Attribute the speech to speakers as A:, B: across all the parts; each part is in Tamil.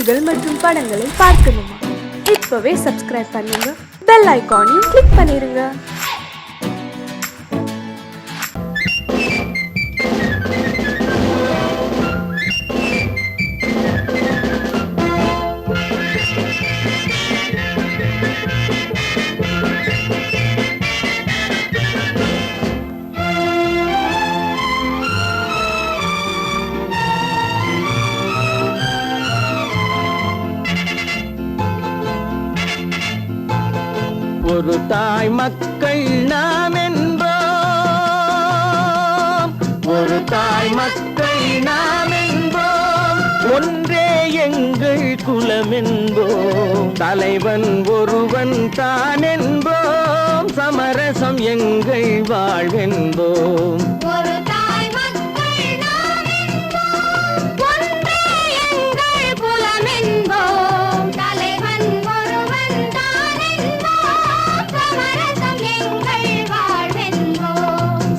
A: பாடல்கள் மற்றும் படங்களை பார்க்கணுமா? இப்பவே சப்ஸ்கிரைப் பண்ணுங்க, பெல் ஐகானையும் கிளிக் பண்ணிருங்க.
B: ஒரு தாய் மக்கள் நாம் என்போம், ஒரு தாய் மக்கள் நாம் என்போம், ஒன்றே எங்கள் குலம் என்போம், தலைவன் ஒருவன் தான் என்போம், சமரசம் எங்கள் வாழ்வென்போம்.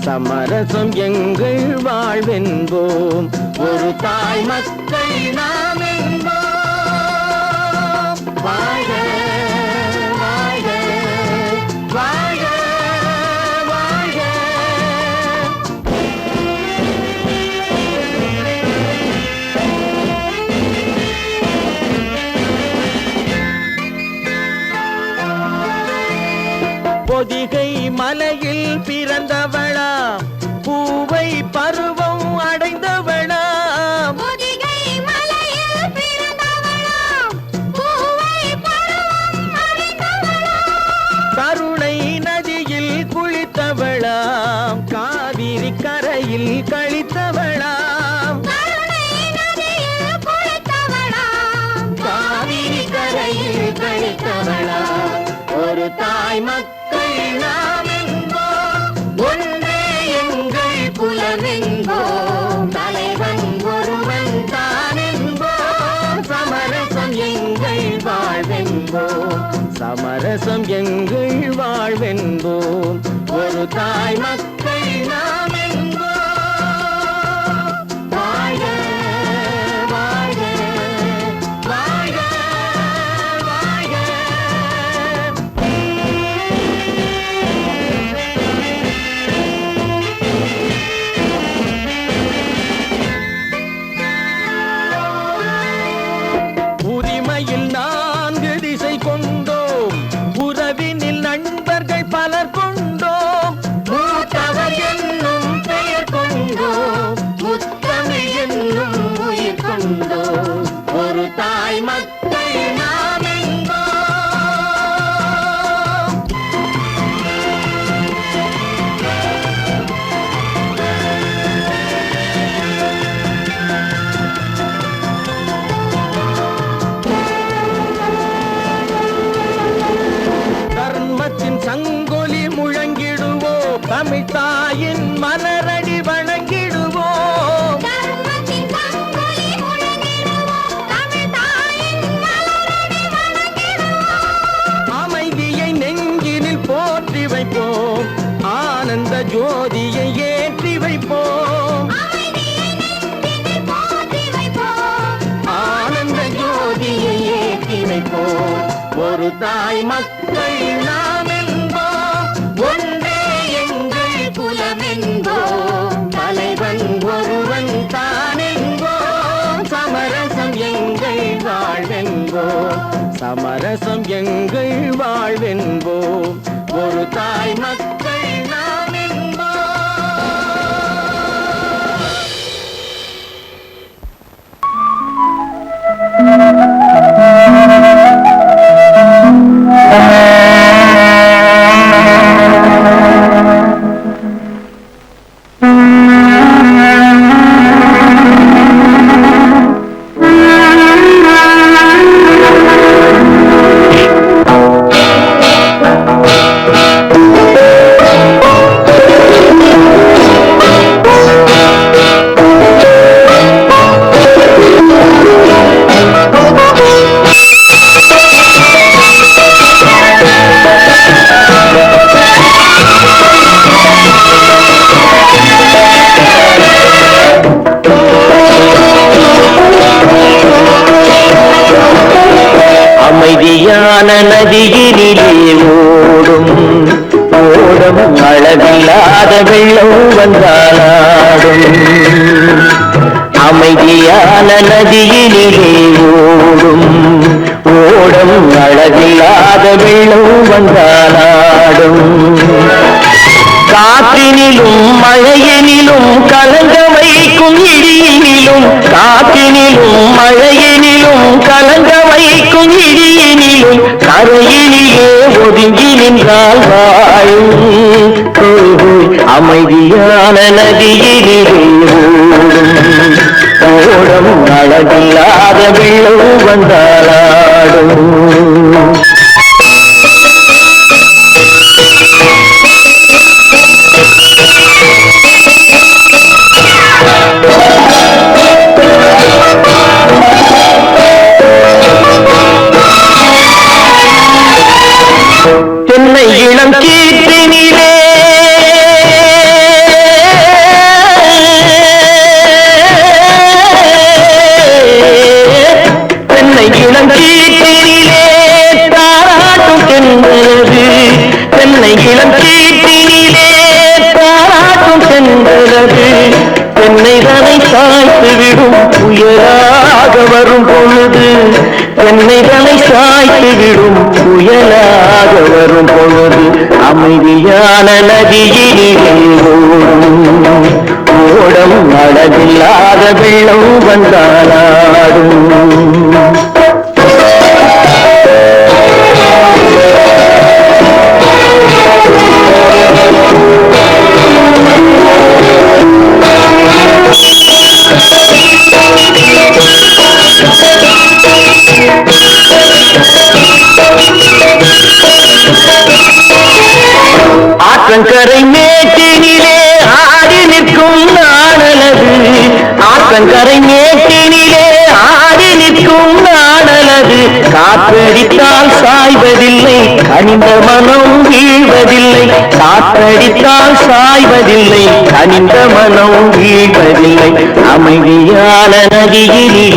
B: சமரசம் எங்கள் வாழ்வென்போம், ஒரு தாய் மக்கள் நாம் என்போம். வாழ்க வாழ்க வாழ்க வாழ்க. பொதிகை மலையில் பிறந்தவளா, பூவை பருவம் அடைந்தவளா,
C: பொதிகை மலையில் பிறந்தவளா, பூவை பருவம் அடைந்தவளா,
B: கருணை நதியில் குளித்தவளா, காவிரி கரையில் கழித்தவளா,
C: கருணை நதியில் குளித்தவளா,
B: காவிரி கரையில் கழித்தவளா, ஒரு தாய் மக்கள் நாம் என்போம், ஒன்றே எங்கள் குலம் என்போம், தலைவன் ஒருவன் தான் என்போம், சமரசம் எங்கள் வாழ்வென்போம், சமரசம் எங்கள் வாழ்வென்போம், ஒரு தாய் மக்கள் நாம் என்போம். வாழ்க வாழ்க வாழ்க வாழ்க. உரிமையில் 4 திசை கொண்டோம், உறவினில் நண்பர்கள் பலர் கொண்டோம், மூத்தவர் என்னும் பெயர் கொண்டோம், முத்தமிழ் என்னும் உயிர் கொண்டோம், ஒரு தாய் மக்கள் நாம் என்போம். தர்மத்தின் சங்கொலி முழங்கிடுவோம், தமிழ் தாயின் மலரடி வணங்கிடுவோம்,
C: தர்மத்தின் சங்கொலி முழங்கிடுவோம், தமிழ் தாயின் மலரடி வணங்கிடுவோம்,
B: அமைதியை நெஞ்சினில் போற்றி வைப்போம், ஆனந்த ஜோதியை ஏற்றி வைப்போம்,
C: அமைதியை நெஞ்சினில் போற்றி வைப்போம்,
B: ஆனந்த ஜோதியை ஏற்றி வைப்போம், ஒரு தாய் மக்கள் நாம் என்போம், ஒன்றே எங்கள் குலம் என்போம், தலைவன் ஒருவன் தான் என்போம், சமரசம் எங்கள் வாழ்வென்போம், சமரசம் எங்கள் வாழ்வென்போம், ஒரு தாய் மக்கள் நாம் என்போம். நதியினிலே ஓடும் ஓடும் அளவில்லாத வெள்ளம் வந்தாலாடும் அமைதியான நதியினிலே ஓடும் ஓடும் அளவில்லாத வெள்ளம் வந்தாலாடும் காற்றினிலும் மழையினிலும் கலங்க வைக்கும் இடியினிலும் காற்றினிலும் மழையினிலும் கலங்க வைக்கும் இடியினிலும் கரையினிலே ஒதுங்கி நின்றால் வாழும் அமைதியான நதியினிலே ஓடும் ஓடும் அளவில்லாத வெள்ளம் வந்தாலாடும் தென்னை இளம் கீற்றினிலே தென்னை இளம் கீற்றினிலே தாராட்டும் தென்றலது தென்னை இளம் கீற்றினிலே தாராட்டும் தென்றலது தென்னைதனை சாய்த்து விடும் புயலாக வரும் பொழுது தென்னைதனை சாய்த்து விடும் புயலாக வரும் பொழுது அமைதியான நதியினிலே ஓடும் ஓடம் அளவில்லாத வெள்ளம் வந்தாலாடும் ஆற்றங்கரை மேட்டினிலே ஆடி நிற்கும் நாணலது ஆற்றங்கரை மேட்டினிலே ஆடி நிற்கும் நாணலது காற்றடித்தால் சாய்வதில்லை கனிந்த மனம் வீழ்வதில்லை காற்றடித்தால் சாய்வதில்லை கனிந்த மனம் வீழ்வதில்லை அமைதியான நதியிலே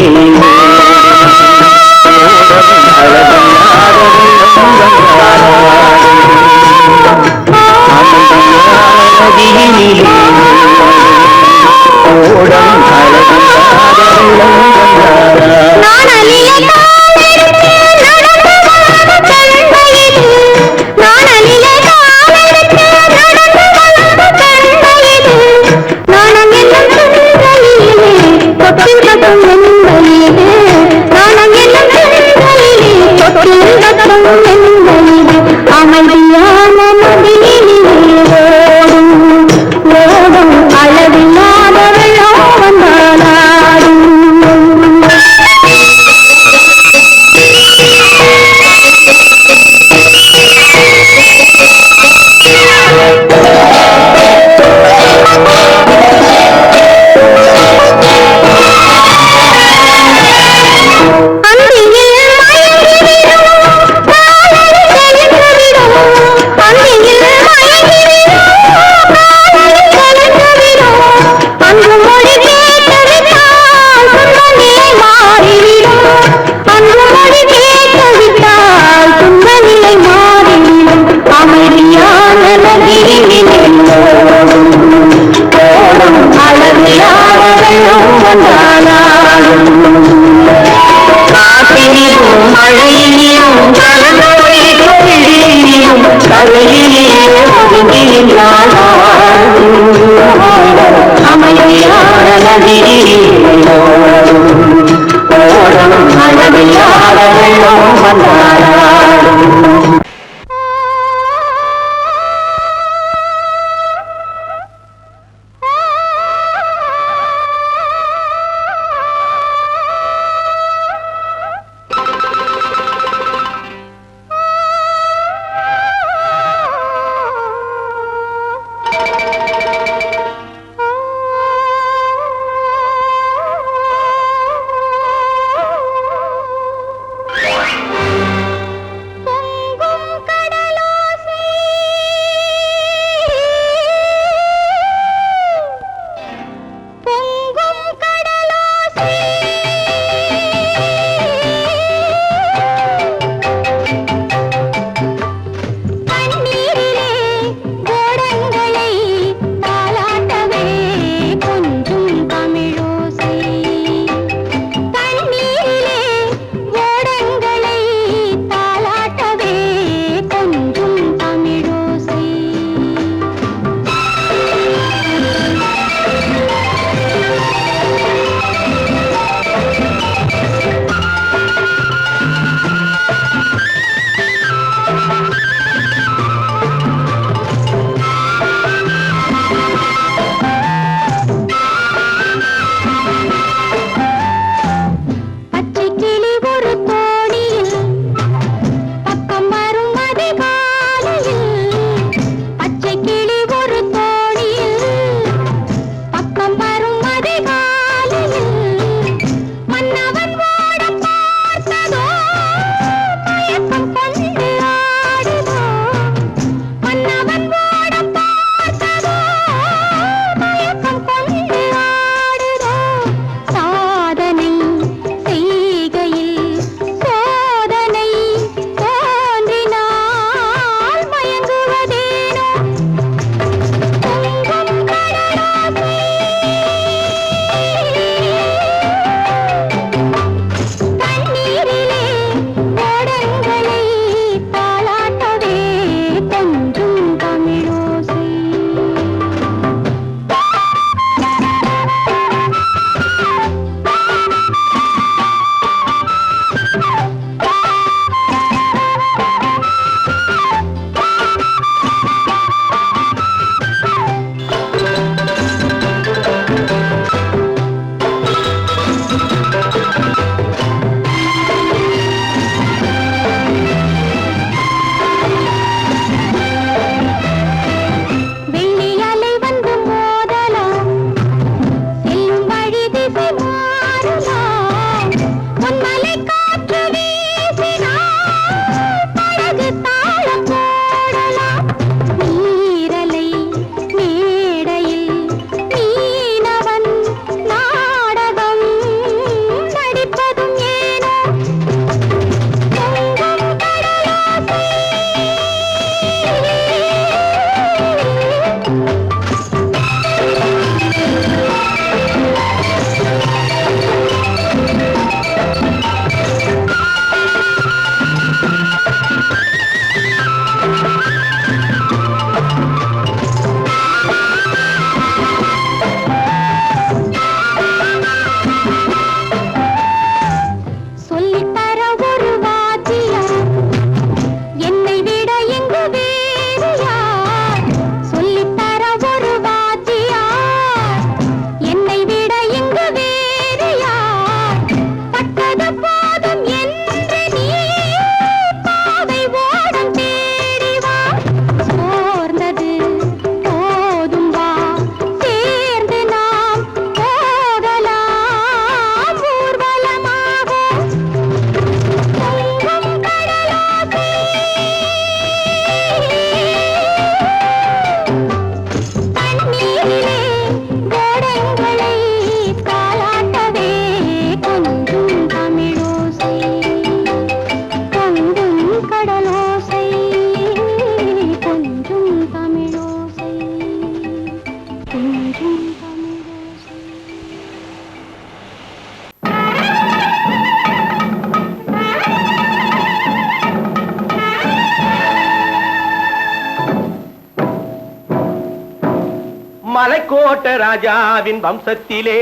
B: பள்ளக்கோட்டை ராஜாவின் வம்சத்திலே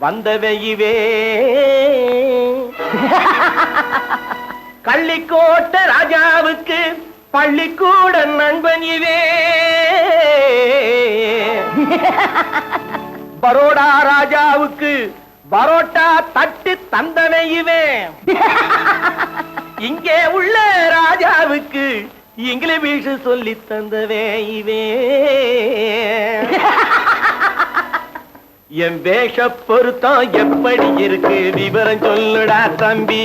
B: வந்தவையுவே கள்ளிக்கோட்டை ராஜாவுக்கு பள்ளிக்கூட நண்பன் இவே பரோடா ராஜாவுக்கு பரோட்டா தட்டு தந்தனையுவே இங்கே உள்ள ராஜாவுக்கு இங்கிலீஷ் சொல்லி தந்தவே இவே என் வேஷ பொருத்தம் எப்படி இருக்கு விவரம் சொல்லுடா தம்பி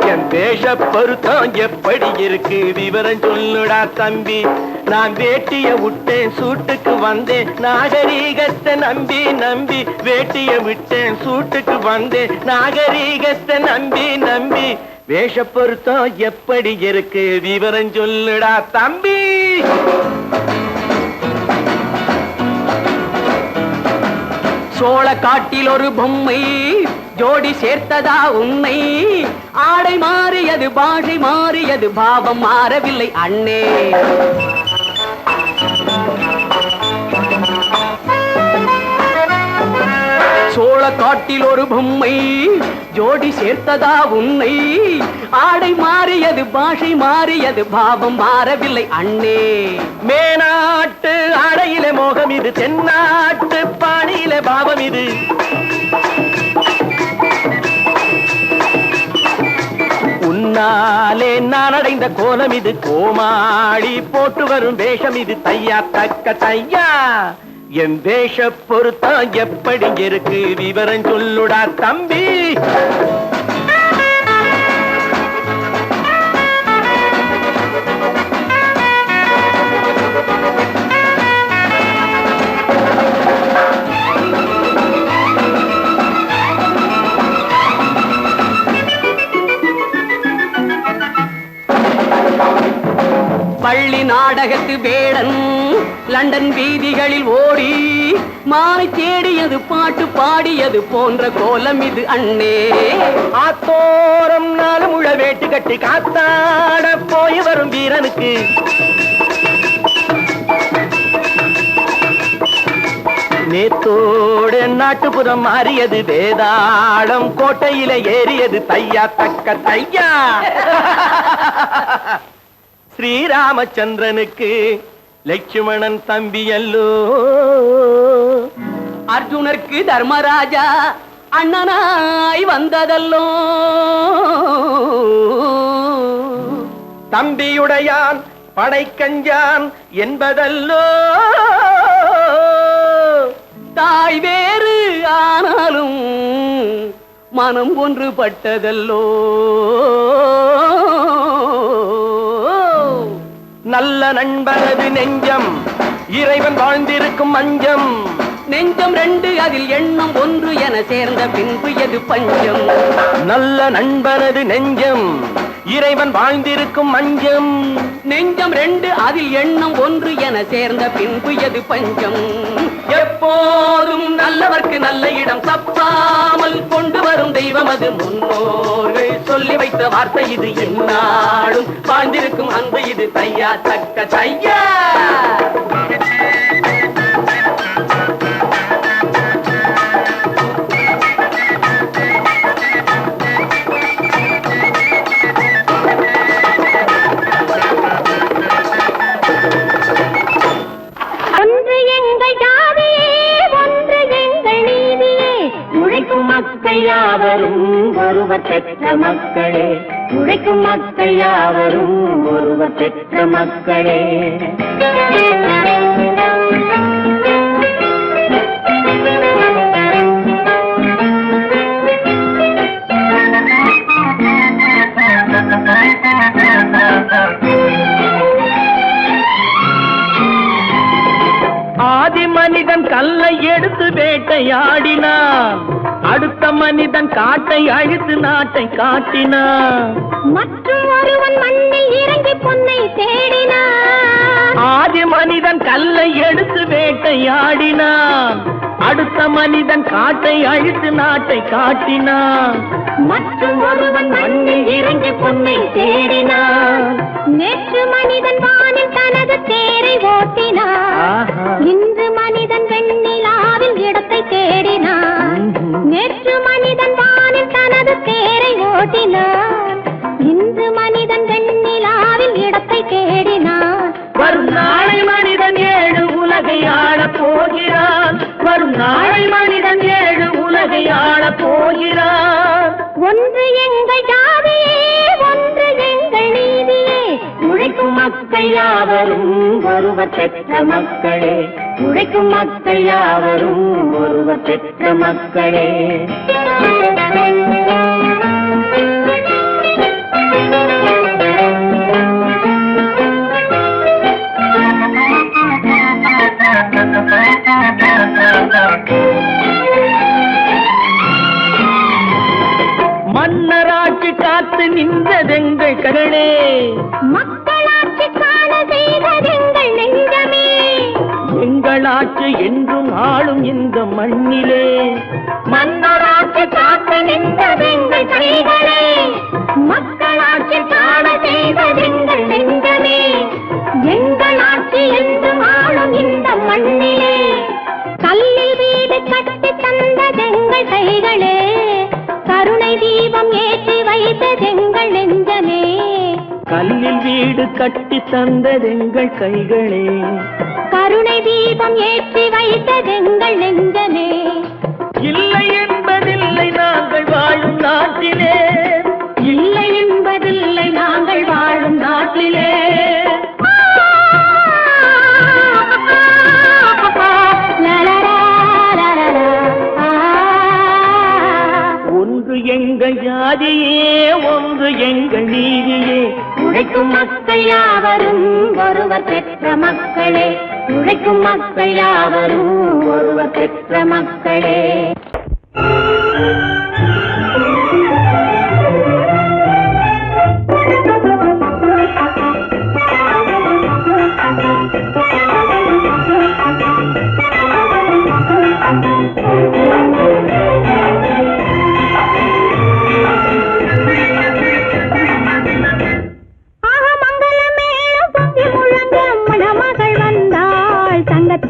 B: என் வேஷ பொருத்தம் எப்படி இருக்கு விவரம் சொல்லுடா தம்பி நான் வேட்டிய விட்டேன் சூட்டுக்கு வந்தேன் நாகரீகத்தை நம்பி நம்பி வேட்டிய விட்டேன் சூட்டுக்கு வந்தேன் நாகரீகத்தை நம்பி நம்பி வேஷ பொருத்தம் எப்படி இருக்கு விவரம் சொல்லுடா தம்பி சோழ காட்டில் ஒரு பொம்மை ஜோடி சேர்த்ததா உன்னை ஆடை மாறியது பாஷை மாறியது பாவம் மாறவில்லை அண்ணே சோழ காட்டில் ஒரு பொம்மை ஜோடி சேர்த்ததா உன்னை ஆடை மாறியது பாஷை மாறியது பாவம் மாறவில்லை அண்ணே மேனாட்டு ஆடையில மோகம் இது தென்னாட்டு பாணியில பாவம் இது உன்னாலே நான் அடைந்த கோலம் இது கோமாளி போட்டு வரும் வேஷம் இது தையா தக்க தையா என் வேஷ பொருத்தம் எப்படி இருக்கு விவரம் சொல்லுடா தம்பி பள்ளி நாடகத்து வேடன் லண்டன் வீதிகளில் ஓடி மாலை தேடியது பாட்டு பாடியது போன்ற கோலம் இது அண்ணே ஆத்தோரம் நாலு முழ வேட்டு கட்டி காத்தாட போய் வரும் வீரனுக்கு நேத்தோடு நாட்டுப்புறம் மாறியது வேதாளம் கோட்டையில ஏறியது தையா தக்க தையா ஸ்ரீராமச்சந்திரனுக்கு லட்சுமணன் தம்பி அல்லோ அர்ஜுனருக்கு தர்மராஜா அண்ணனாய் வந்ததல்லோ தம்பியுடையான் படைக்கஞ்சான் என்பதல்லோ தாய் வேறு ஆனாலும் மனம் ஒன்றுபட்டதல்லோ நல்ல நண்பனது நெஞ்சம் இறைவன் வாழ்ந்திருக்கும் மஞ்சம் நெஞ்சம் ரெண்டு அதில் எண்ணம் ஒன்று என சேர்ந்த பின்பு எது பஞ்சம் நல்ல நண்பனது நெஞ்சம் இறைவன் வாழ்ந்திருக்கும் மஞ்சம் நெஞ்சம் ரெண்டு அதில் எண்ணம் ஒன்று என சேர்ந்த பின்பு எது பஞ்சம் எப்போதும் நல்லவர்க்கு நல்ல இடம் தப்பாமல் கொண்டு வரும் தெய்வம் அது முன்னோர்கள் சொல்லி வைத்த வார்த்தை இது எந்நாளும் வாழ்ந்திருக்கும் அந்த இது தையா தக்க தையா
D: யாவரும் ஒருவர் பெற்ற மக்களே உழைக்கும் மக்கள் யாவரும் ஒருவர் பெற்ற மக்களே
B: ஆதி மனிதன் கல்லை எடுத்து வேட்டையாடினான் அடுத்த மனிதன் காட்டை அழித்து நாட்டை காட்டினான்
C: மற்றும் ஒருவன் மண்ணில் இறங்கி பொன்னை தேடினான்
B: ஆதி மனிதன் கல்லை எடுத்து வேட்டையாடினான், அடுத்த மனிதன் காட்டை அழித்து நாட்டை காட்டினான்,
D: மற்றும் ஒருவன் மண்ணில் இறங்கி பொன்னை தேடினான்.
C: நேற்று மனிதன் வானில் தனது தேரை ஓட்டினான், இன்று மனிதன் வெண்ணிலாவில் இடத்தை தேடினான். நேற்று மனிதன் வானில் தனது தேரை ஓட்டினான், இன்று மனிதன் வெண்ணிலாவில் இடத்தை தேடினான்.
B: வரும் நாளை மனிதன் 7 உலகை ஆளப் போகிறான், வரும் நாளை மனிதன் 7 உலகை ஆளப் போகிறான்.
C: ஒன்று எங்கள் ஜாதியே, ஒன்று எங்கள் நீதியே.
D: உழைக்கும் மக்கள் யாவரும் ஒருவர் பெற்ற மக்களே, உழைக்கும் மக்கள் யாவரும் ஒருவர் பெற்ற மக்களே.
B: மன்னராட்சி காத்து நின்றதெங்கள் கரளே,
C: மக்களாட்சி காண செய்ததெங்கள் நெஞ்சமே.
B: எங்களாட்சி என்றும் ஆளும் இந்த மண்ணிலே.
C: மன்னராட்சி காத்து நின்றதெங்கள் கைகளே, மக்களாட்சி காண செய்ததெங்கள் நெஞ்சமே. எங்களாட்சி என்றும் ஆளும் இந்த மண்ணிலே. கல்லில் வீடு கட்டி தந்ததெங்கள் கைகளே, கருணை தீபம் ஏற்றி வைத்ததெங்கள் நெஞ்சமே.
B: கல்லில் வீடு கட்டி தந்ததெங்கள் கைகளே,
C: கருணை தீபம் ஏற்றி வைத்ததெங்கள் நெஞ்சமே.
B: இல்லை என்பதில்லை நாங்கள் வாழும் நாட்டிலே,
C: இல்லை என்பதில்லை நாங்கள் வாழும் நாட்டிலே.
B: ஒன்று எங்கள் ஜாதியே, ஒன்று எங்கள் நீதியே.
D: உழைக்கும் மக்கள் யாவரும் ஒருவர் பெற்ற மக்களே, உழைக்கும் மக்கள் யாவரும் ஒருவர் பெற்ற மக்களே.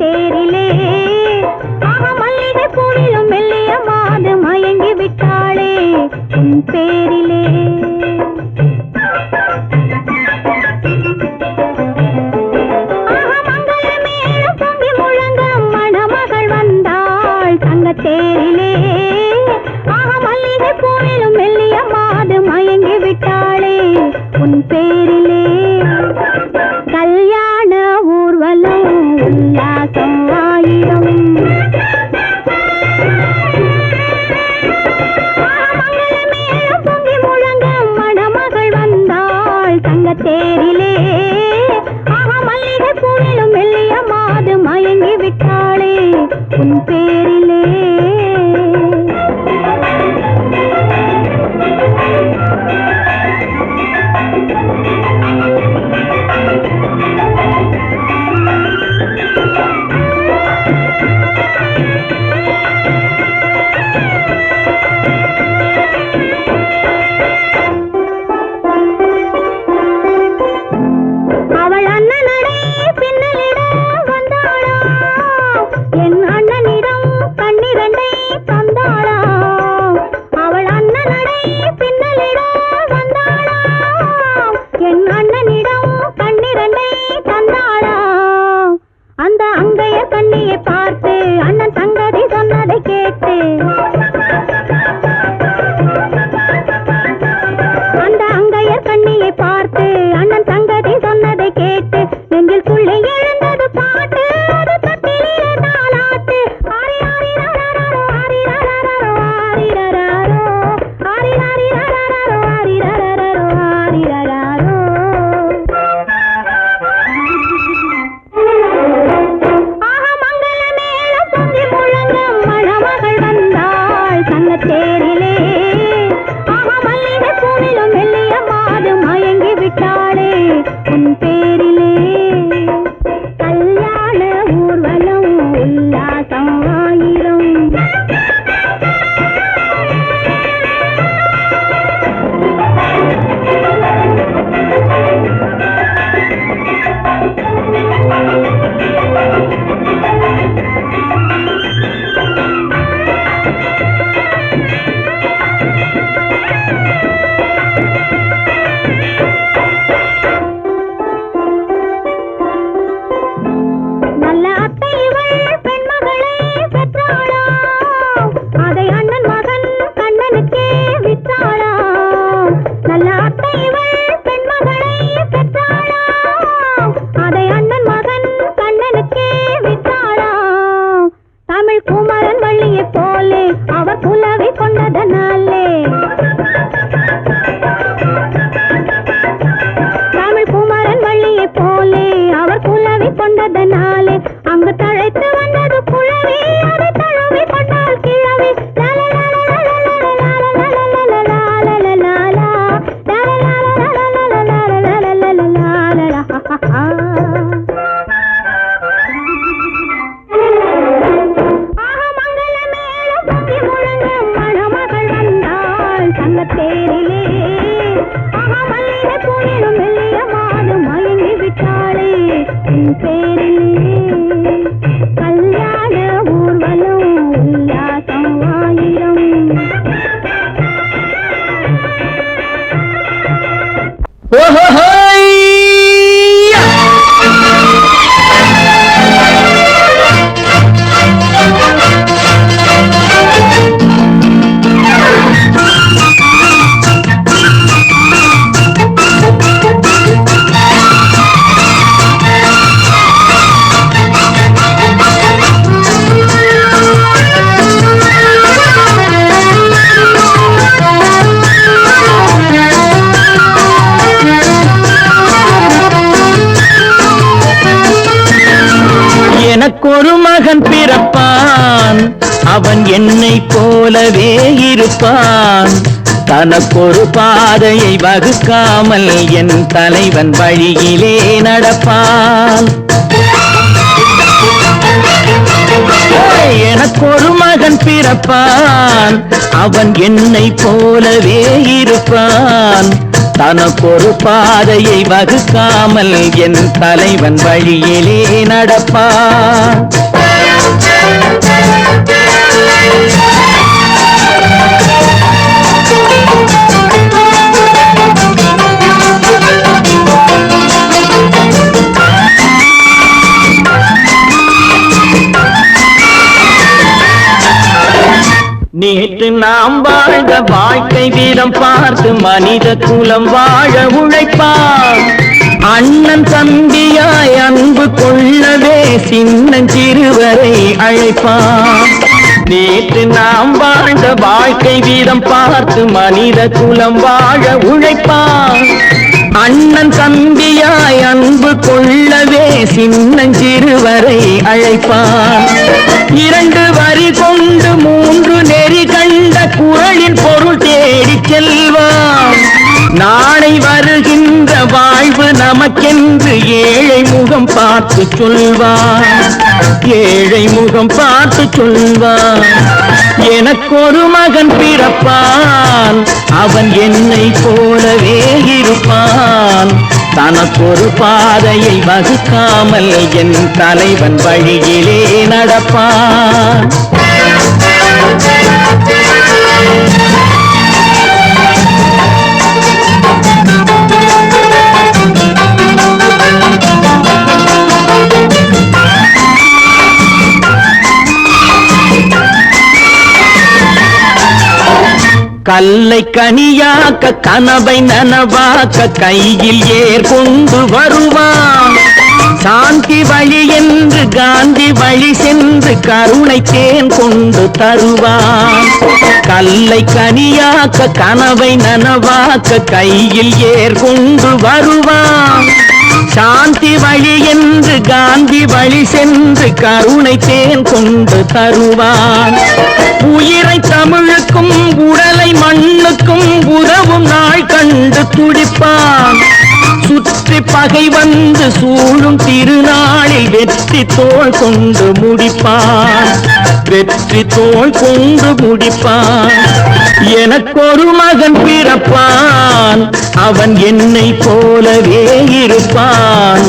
C: தேரிலே ஆக மல்லிகை பூவிலும் மெல்லிய மாது மயங்கி விட்டாளே உன் பேரிலே. ஆக மங்கள மேளம் பொங்கி முழங்க மணமகள் வந்தாள் தங்க தேரிலே. ஆக மல்லிகை பூவிலும் மெல்லிய மாது மயங்கி விட்டாளே உன் பேரிலே. கல்யாண ஊர்வலம் உல்லாசம் ஆயிரம், மங்கள மேளம் பொங்கி முழங்க மணமகள் வந்தாள் தங்க தேரிலே. ஆக மல்லிகை பூவிலும் மெல்லிய மாது மயங்கி விட்டாளே உன் பேரிலே. அவள் அண்ணனடை பின்னலிட வந்தாளா, என் அண்ணனிடம் கண்ணிரண்டை தந்தாளா. அவள் அண்ணனடை பின்னலிட வந்தாளா, என் அண்ணனிடம் கண்ணிரண்டை தந்தாளா. அந்த அங்கைய கண்ணியை பார்த்து அண்ணன் சங்கதி சொன்னதை கேட்டு, அந்த அங்கைய கண்ணியை பார்த்து அண்ணன் சங்கதி சொன்னதை கேட்டு, நெஞ்சில் புள்ளி எழுந்தது பாட்டு, அது தட்டிலே தாலாட்டு. ஆரி ஆரி ரரரரோ, ஆரி ரரரரோ, ஆரி ரரரோ, ஆரி ஆரி ரரரரோ, ஆரி ரரரரோ, ஆரி ரரரோ. ஆக மங்கள மேளம் பொங்கி முழங்க மணமகள் வந்தாள் தங்க தேரிலே. ஆக மல்லிகை பூவிலும் மெல்லிய மாது மயங்கி விட்டாளே உன் பேரிலே. அவர் குலவி கொண்டதனாலே தமிழ் குமரன் வள்ளியை போலே அவர் குலவி கொண்டதனாலே அங்கு தழைத்து வந்தது குழவி அதை தழுவி கொண்டால் கிழவி தேரிலே மல்லிகை பூவிலும் மெல்லிய மாது மயங்கி விட்டாளே உன் பேரிலே கல்யாண ஊர்வலம் உல்லாசம் ஆயிரம்.
B: எனக்கொரு மகன் பிறப்பான், அவன் என்னை போலவே இருப்பான். தனக்கொரு பாதையை வகுக்காமல் என் தலைவன் வழியிலே நடப்பான். எனக்கொரு மகன் பிறப்பான், அவன் என்னை போலவே இருப்பான். தனக்கொரு பாதையை வகுக்காமல் என் தலைவன் வழியிலே நடப்பான். நேற்று நாம் வாழ்ந்த வாழ்க்கை வீரம் பார்த்து மனித குலம் வாழ உழைப்பான். அண்ணன் தம்பியாய் அன்பு கொள்ளவே சின்னஞ்சிறுவரை அழைப்பான். நேற்று நாம் வாழ்ந்த வாழ்க்கை வீரம் பார்த்து மனித குலம் வாழ உழைப்பான். அண்ணன் தம்பியாய் அன்பு கொள்ளவே சின்னஞ்சிறுவரை அழைப்பான். இரண்டு வரி கொண்டு மூன்று நெறி கண்ட குறளின் பொருள் தேடி செல்வான். நாளை வருகின்ற வாழ்வு நமக்கென்று ஏழை முகம் பார்த்து சொல்வான். ஏழை முகம் பார்த்து சொல்வான். எனக்கொரு மகன் பிறப்பான், அவன் என்னை போலவே இருப்பான். தனக்கொரு பாதையை வகுக்காமல் என் தலைவன் வழியிலே நடப்பான். கல்லை கனியாக்க கனவை நனவாக்க கையில் ஏற்கொண்டு வருவான். சாந்தி வழி என்று காந்தி வழி சென்று கருணை தேன் கொண்டு தருவான். கல்லை கனியாக்க கனவை நனவாக்க கையில் ஏற்கொண்டு வருவான். சாந்தி வழி என்று காந்தி வழி சென்று கருணை தேன் கொண்டு தருவான். உயிரை தமிழுக்கும் உடலை மண்ணுக்கும் உதவும் நாள் கண்டு துடிப்பான். சுற்றி பகை வந்து சூழும் திருநாளில் வெற்றி தோள் கொண்டு முடிப்பான். வெற்றி தோள் கொண்டு முடிப்பான். எனக்கொரு மகன் பிறப்பான், அவன் என்னை போலவே இருப்பான்.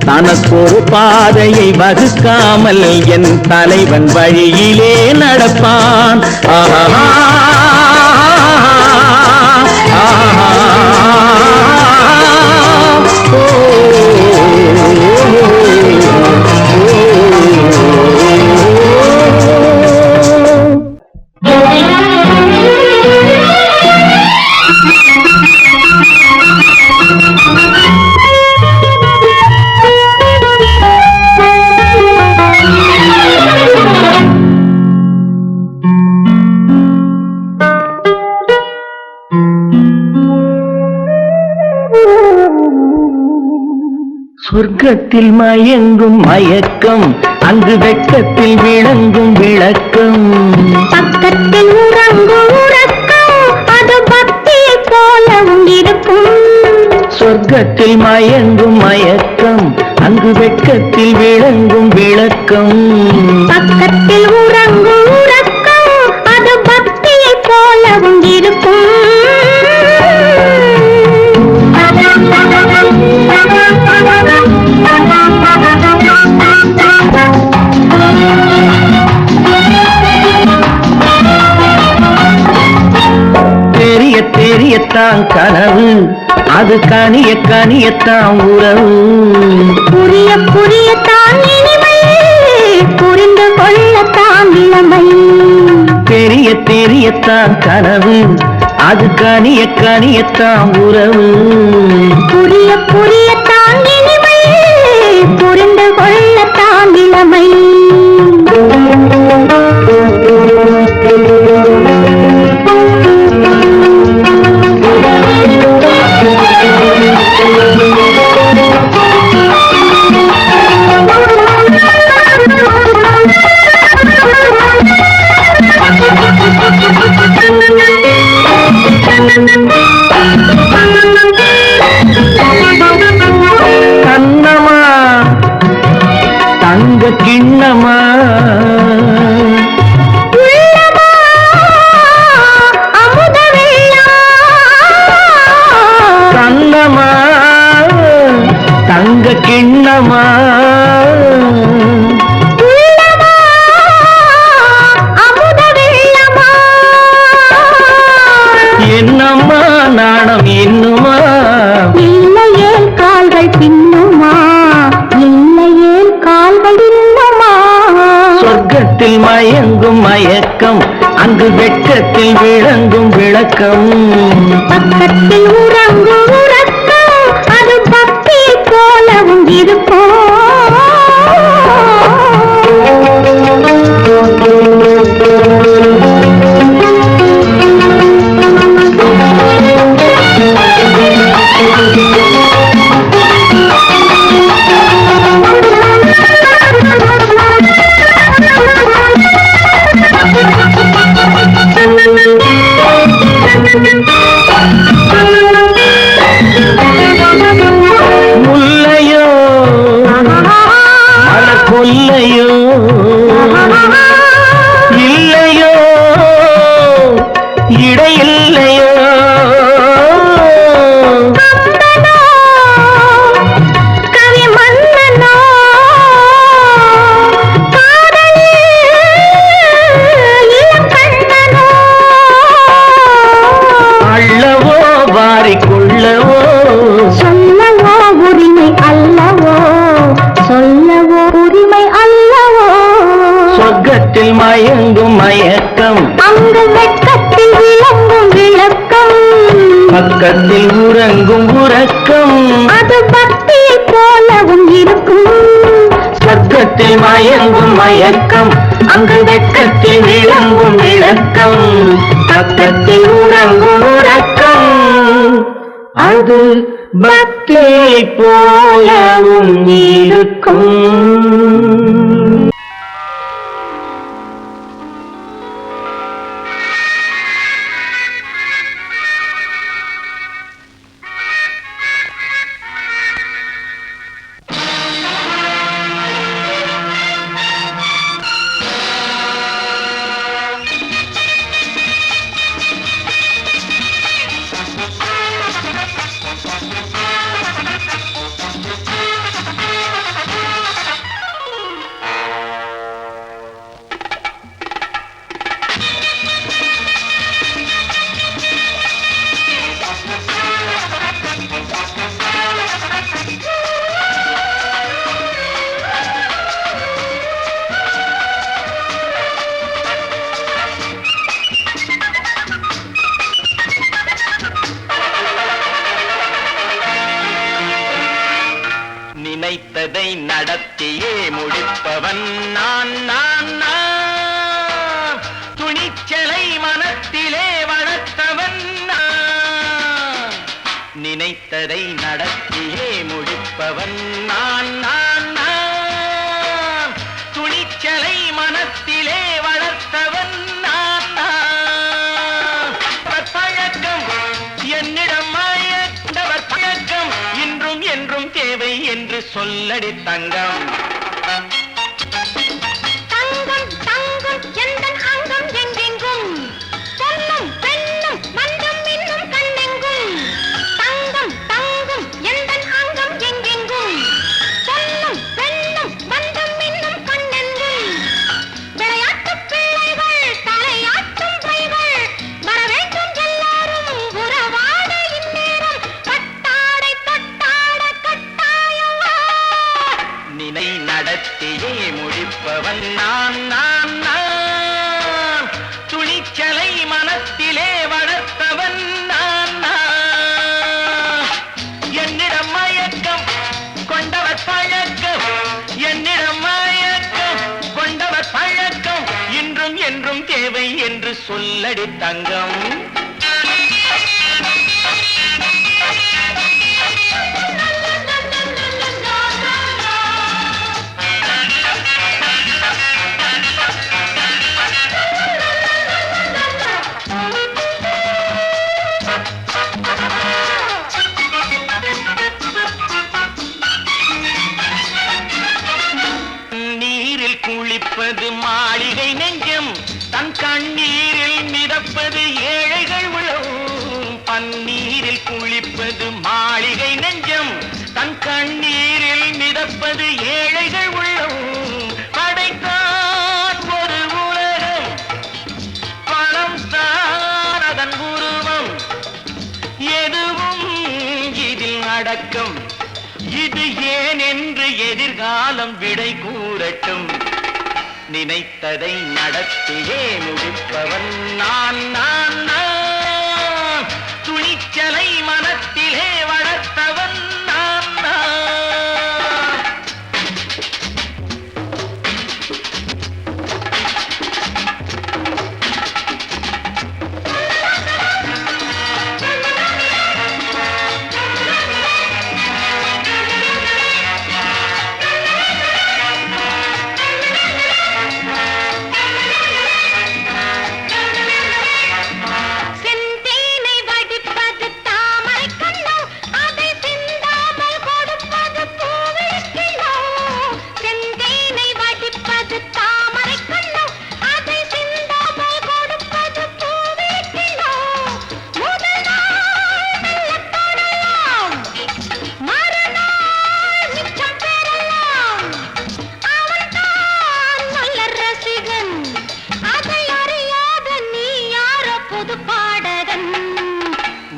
B: தனக்கொரு பாதையை வகுக்காமல் என் தலைவன் வழியிலே நடப்பான். ஆஹா சொர்க்கத்தில் மயங்கும் மயக்கம், அங்கு வெட்கத்தில் விளங்கும் விளக்கம்.
C: பக்கத்தில் உறங்கும் உறக்கம், அது பக்தியை போலவும் இருக்கும்.
B: சொர்க்கத்தில் மயங்கும் மயக்கம், அங்கு வெட்கத்தில் விளங்கும் விளக்கம்.
C: பக்கத்தில் உறங்கும் உறக்கம், அது பக்தியை போலவும் இருக்கும்.
B: தெரிய தெரியத்தான் கனவு, அது கனிய கனியத்தான் உறவு.
C: புரிய புரியத்தான் இனிமை, புரிந்து கொள்ளத்தான் இளமை.
B: தெரிய தெரியத்தான் கனவு, அது கனிய கனியத்தான் உறவு.
C: புரிய புரியத்தான் இனிமை, புரிந்து கொள்ளத்தான் இளமை.
B: கண்ணமா தங்க கிண்ணமா, கண்ணமா தங்க கிண்ணமா, என்னம்மா நாணம் இன்னுமா,
C: இல்லையே கால்கள் பின்னுமா, இல்லையே கால்கள் இன்னுமா.
B: சொர்க்கத்தில் மயங்கும் மயக்கம், அங்கு வெட்கத்தில் விளங்கும் விளக்கம்.
C: பக்கத்தில் உறங்கும் உறக்கம், அது பக்தியை போலவும் இருக்கும்.
B: முல்லையோ மலர் கொல்லையோ, இல்லையோ இடையில்லையோ,
C: கவி மன்னனோ, காதலில் இளங்கண்ணனோ,
B: அள்ளவோ வாரிக்கொள்ளவோ,
C: சொல்லவோ உரிமை அல்லவோ, சொல்லவோ உரிமை அல்லவோ.
B: சொர்க்கத்தில் மயங்கும் மயக்கம்,
C: அங்கு வெட்கத்தில் விளங்கும் விளக்கம்.
B: பக்கத்தில் உறங்கும் உறக்கம்.
C: அது பக்தியை போலவும் இருக்கும்.
B: சொர்க்கத்தில் மயங்கும் மயக்கம், அங்கு வெட்கத்தில் விளங்கும் விளக்கம். பக்கத்தில் உறங்கும் உறக்கம், அது பக்தியை போலவும் இருக்கும். நினைத்ததை நடத்தியே முடிப்பவன் நான் நான் நான். துணிச்சலை மனத்திலே வளர்த்தவன் நான். நினைத்ததை நடத்தியே முடிப்பவன் முடிப்பவன் நான் நான் நான் துணிச்சலை மனத்திலே வளர்த்தவன் நான் நான் பழக்கம் என்னிடம் மயந்தவர் பழக்கம் இன்றும் என்றும் தேவை என்று சொல்லடி தங்கம் நடத்தியே முடிப்பவன் நான் நான் நான் துணிச்சலை மனத்திலே வளர்த்தவன் நான் நான் என்னிடம் மயக்கம் கொண்டவர் பழக்கம் என்னிடம் மயக்கம் கொண்டவர் பழக்கம் இன்றும் என்றும் தேவை என்று சொல்லடி தங்கம் குளிப்பது மாளிகை நெஞ்சம் தன் கண்ணீரில் மிதப்பது ஏழைகள் உளம் பன்னீரில் குளிப்பது மாளிகை நெஞ்சம் தன் கண்ணீரில் மிதப்பது ஏழைகள் உள்ளம் படைத்தான் ஒரு உலகம் பணம் தான் அதன் உருவம் எதுவும் இதில் அடக்கம் இது ஏன் என்று எதிர்காலம் விடை கூறட்டும் நினைத்ததை நடத்தியே முடிப்பவன் நான் நான் நான் துணிச்சலை மனத்திலே வளர்த்தவன் நான் நான்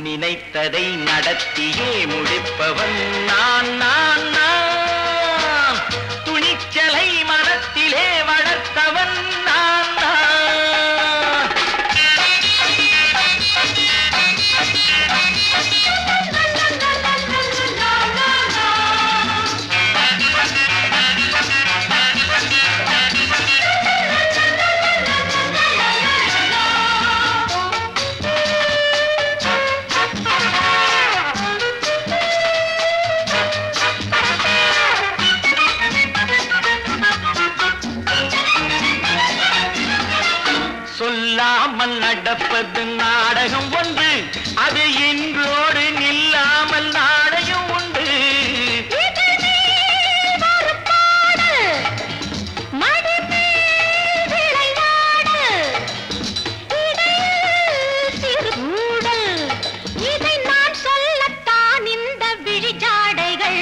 B: நினைத்ததை நடத்தியே முடிப்பவன் நான் நான் நான் துணிச்சலை மனத்திலே வளர்த்தவன் நான் நான் சொல்லாமல் நடப்பது நாடகம் ஒன்று அது இன்றோடு நில்லாமல் நாடகம் உண்டு
C: இதை நான் சொல்லத்தான் இந்த விழிஜாடைகள்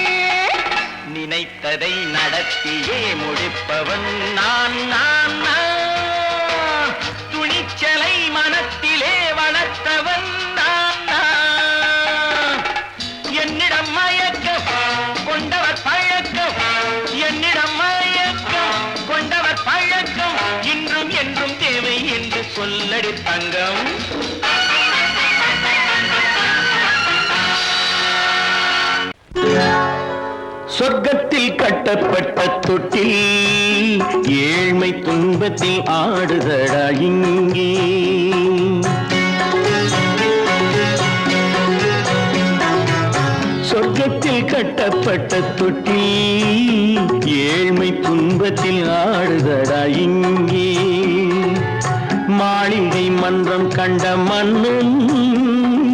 B: நினைத்ததை நடத்தியே முடிப்பவன் நான் நான் நான் துணிச்சலை மனத்திலே வளர்த்தவன் நான் நான் என்னிடம் மயக்கம் கொண்டவர் பழக்கம் என்னிடம் மயக்கம் கொண்டவர் பழக்கம் இன்றும் என்றும் தேவை என்று சொல்லடி தங்கம் சொர்க்கத்தில் கட்டப்பட்ட தொட்டில் ஏழ்மை துன்பத்தில் ஆடுதடா இங்கே சொர்க்கத்தில் கட்ட
E: கட்டப்பட்ட தொட்டில் ஏழ்மை துன்பத்தில் ஆடுதடா இங்கே மாளிகை மன்றம் கண்ட மன்னன்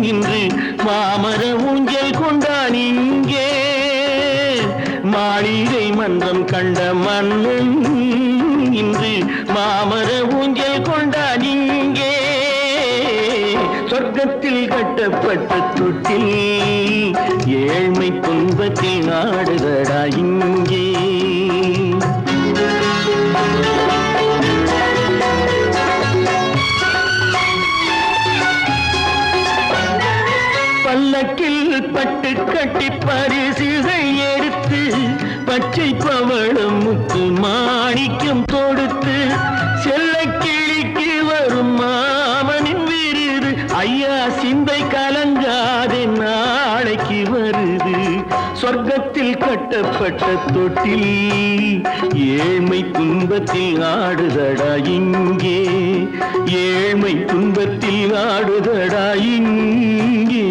E: இன்று மாமர ஊஞ்சல் கொண்டான் இங்கே மாளிகை மன்றம் கண்ட மன்னன் இன்று மாமர ஊஞ்சல் கொண்டான் இங்கே சொர்க்கத்தில் கட்டப்பட்ட தொட்டில் ஏழ்மை துன்பத்தில் ஆடுதடா இங்கே பல்லக்கில் பட்டு கட்டி பரிசுகள் எடுத்து பச்சை பவளம் முத்து மாணிக்கம் தொடுத்து செல்ல கிளிக்கு வரும் மாமனின் விருது ஐயா சிந்தை கலங்காதே நாளைக்கு வருது சொர்க்கத்தில் கட்டப்பட்ட தொட்டில் ஏழ்மை துன்பத்தில் ஆடுதடா இங்கே ஏழ்மை துன்பத்தில் ஆடுதடா இங்கே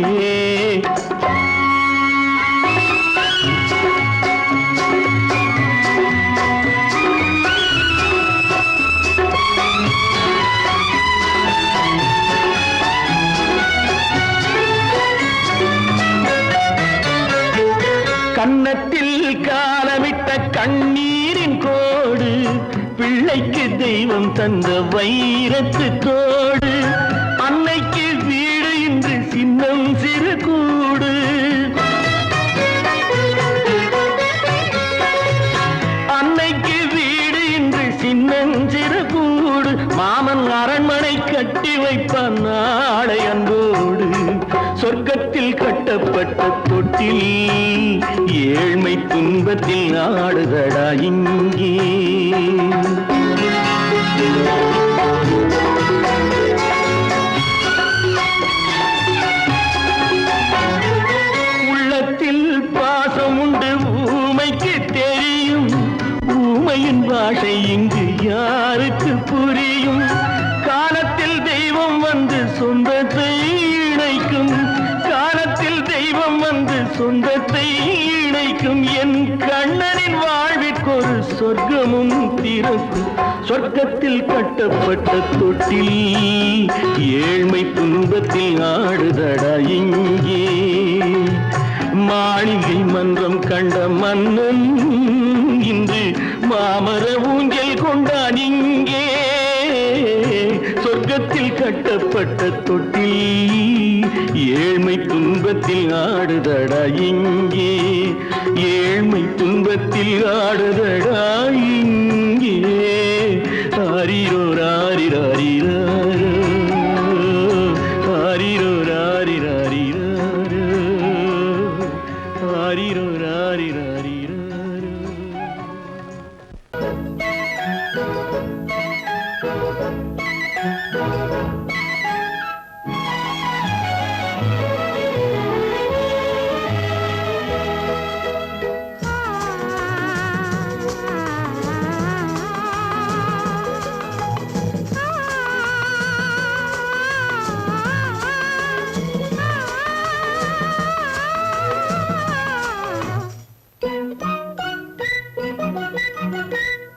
E: கன்னத்தில் காலமிட்ட கண்ணீரின் கோடு பிள்ளைக்கு தெய்வம் தந்த வைரத்து தோடு அன்னைக்கு வீடு இன்று சின்னம் சிறு கூடு அன்னைக்கு வீடு இன்று சின்னம் சிறு கூடு மாமன் அரண்மனை கட்டி வைப்பான் நாளை அன்போடு சொர்க்கத்தில் கட்டப்பட்ட தொட்டில் ஏழ்மை துன்பத்தில் ஆடுதடா இங்கே உள்ளத்தில் பாசம் உண்டு ஊமைக்கு தெரியும் ஊமையின் பாஷை இங்கு யாருக்கு புரியும் காலத்தில் தெய்வம் வந்து சொந்தத்தை இணைக்கும் காலத்தில் தெய்வம் வந்து சொந்தத்தை இணைக்கும் என் கண்ணனின் வாழ்விற்கொரு சொர்க்கமும் திறக்கும் சொர்க்கத்தில் கட்டப்பட்ட தொட்டில் ஏழ்மை துன்பத்தில் ஆடுதடா இங்கே மாளிகை மன்றம் கண்ட மன்னன் இன்று மாமர ஊஞ்சல் கொண்டான் இங்கே சொர்க்கத்தில் கட்டப்பட்ட தொட்டில் ஏழ்மை துன்பத்தில் ஆடுதடா இங்கே ஏழ்மை துன்பத்தில் ஆடுதடா இங்கே ஆரிரோ ராரிராரிரோ ஆரிரோ ராரிராரிரோ ஆரிரோ ராரிராரிரோ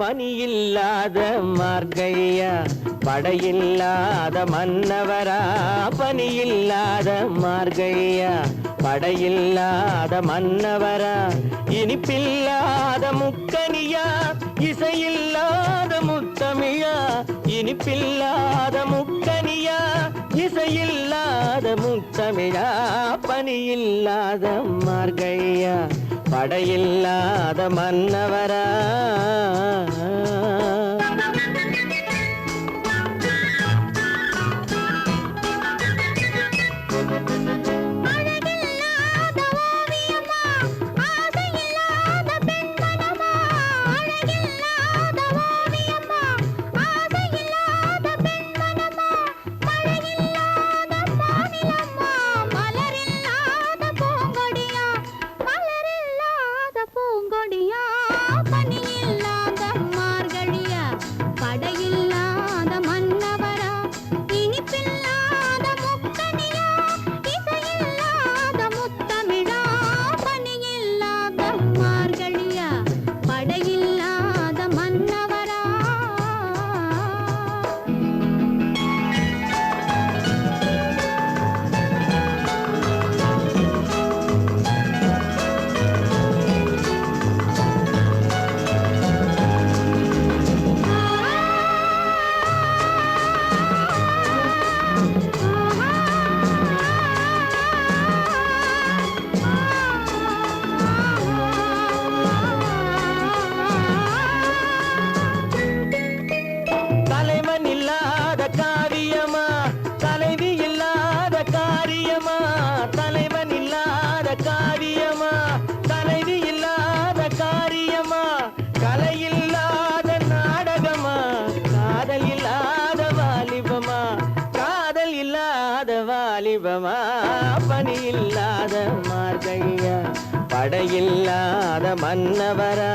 B: பனியில்லாத மார்கழியா படையில்லாத மன்னவரா பனியில்லாத மார்கழியா படையில்லாத மன்னவரா இனிப்பில்லாத முக்கனியா இசையில்லாத முத்தமிழா இனிப்பில்லாத முக்கனியா இசையில்லாத முத்தமிழா பனியில்லாத மார்கழியா படையில்லாத மன்னவரா
C: பூங்கொடியா பனியில்லாத மார்கழியா
B: வாலிபமா பணி இல்லாத மார்கழியா படையில்லாத மன்னவரா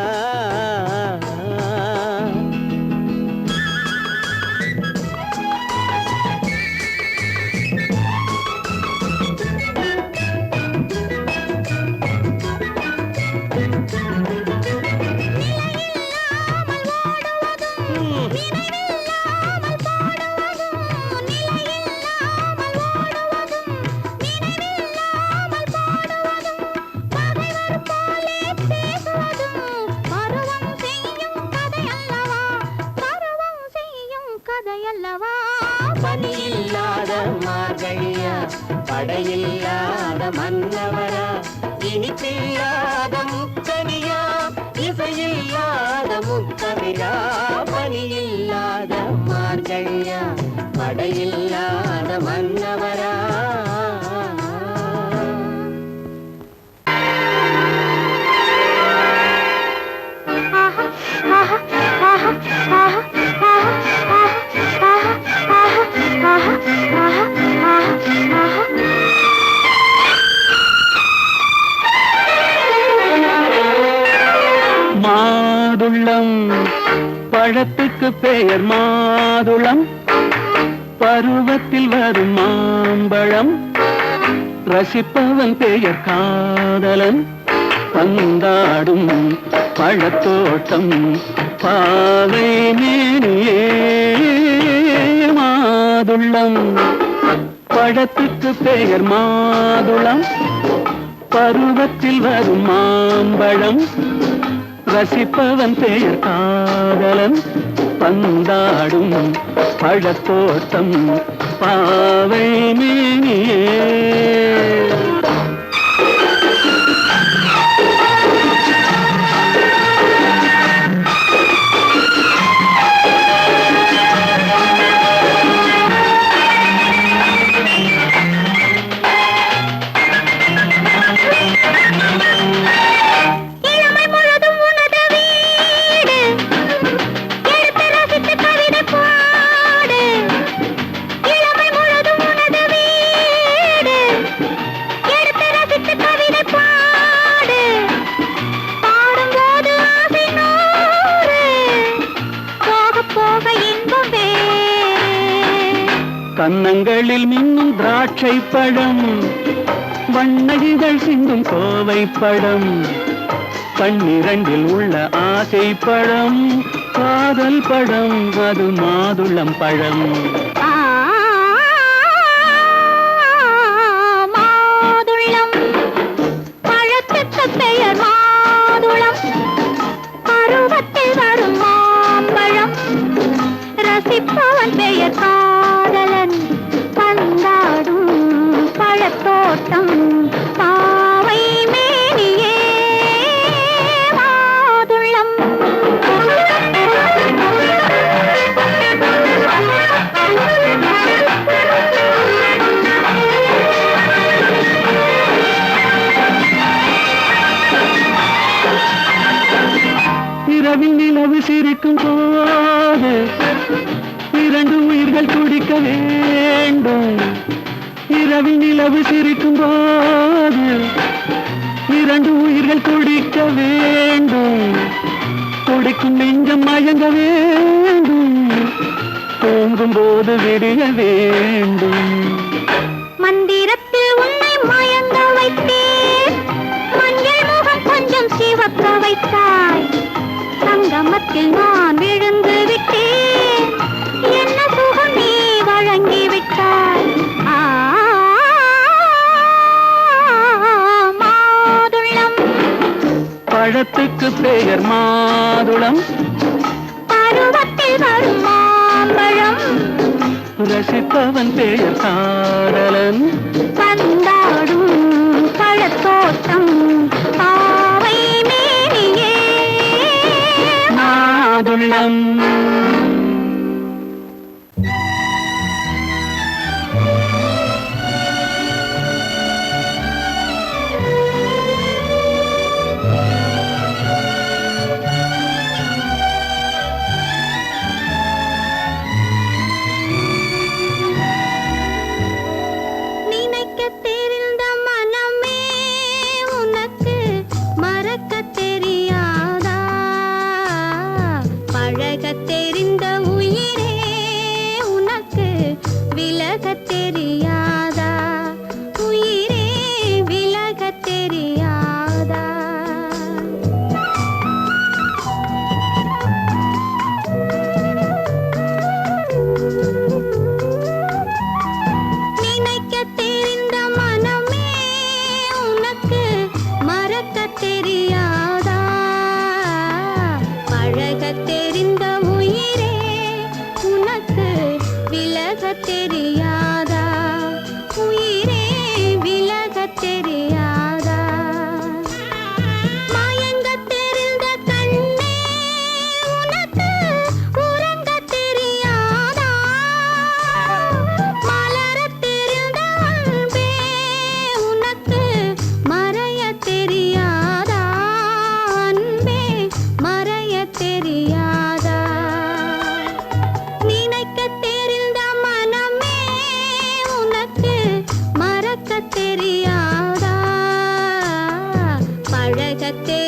B: பணியில்லாத மார்கழியா படையில்லாத மன்னவரா இனிப்பில்லாத முக்கனியா இசையில்லாத முத்தமிழா பணியில்லாத மார்கழியா படையில்லாத மன்னவரா
E: மாதுளம் பழத்துக்கு பெயர் மாதுளம் பருவத்தில் வரும் மாம்பழம் ரசிப்பவன் பெயர் காதலன் பந்தாடும் பழத்தோட்டம் பாவை மேனியே மாதுளம் பழத்துக்கு பெயர் மாதுளம் பருவத்தில் வரும் மாம்பழம் ரசிப்பவன் பெயர் காதலன் பந்தாடும் பழத்தோட்டம் பாவை மேனியே கன்னங்களில் மின்னும் திராட்சை பழம் வண்ணகிகள் சிந்தும் கோவை பழம் கண்ணிரண்டில் உள்ள ஆசை பழம் காதல் பழம் அது மாதுளம் பழம்
C: மாதுளம் பழத்துக்கு பெயர் மாதுளம் பருவத்தில் வரும் மாம்பழம் ரசிப்பவன் பெயர் காதலன் பந்தாடும் பழத்தோட்டம் பாவை மேனியே மாதுளம்
E: இரவில் நிலவு சிரிக்கும் போது இரண்டு உயிர்கள் துடிக்க வேண்டும் இரவில் நிலவு சிரிக்கும் போது இரண்டு உயிர்கள் துடிக்க வேண்டும் துடிக்கும் நெஞ்சம் மயங்க வேண்டும் தூங்கும் போது விடிய வேண்டும்
C: மந்திரத்தில் உன்னை மயங்க வைத்தேன் மஞ்சள் முகம் கொஞ்சம் சிவக்க வைத்தாய் சங்கமத்தில் நான் விழுந்து விட்டேன் என்ன சுகம் நீ வழங்கி விட்டாய் மாதுளம்
E: பழத்துக்கு பெயர் மாதுளம்
C: பருவத்தில் வரும் மாம்பழம்
E: ரசிப்பவன் பெயர் காதலன்
C: பந்தாடும் பழத்தோட்டம் பாவை மேனியே
E: மாதுளம்
C: நீ உலகத்தே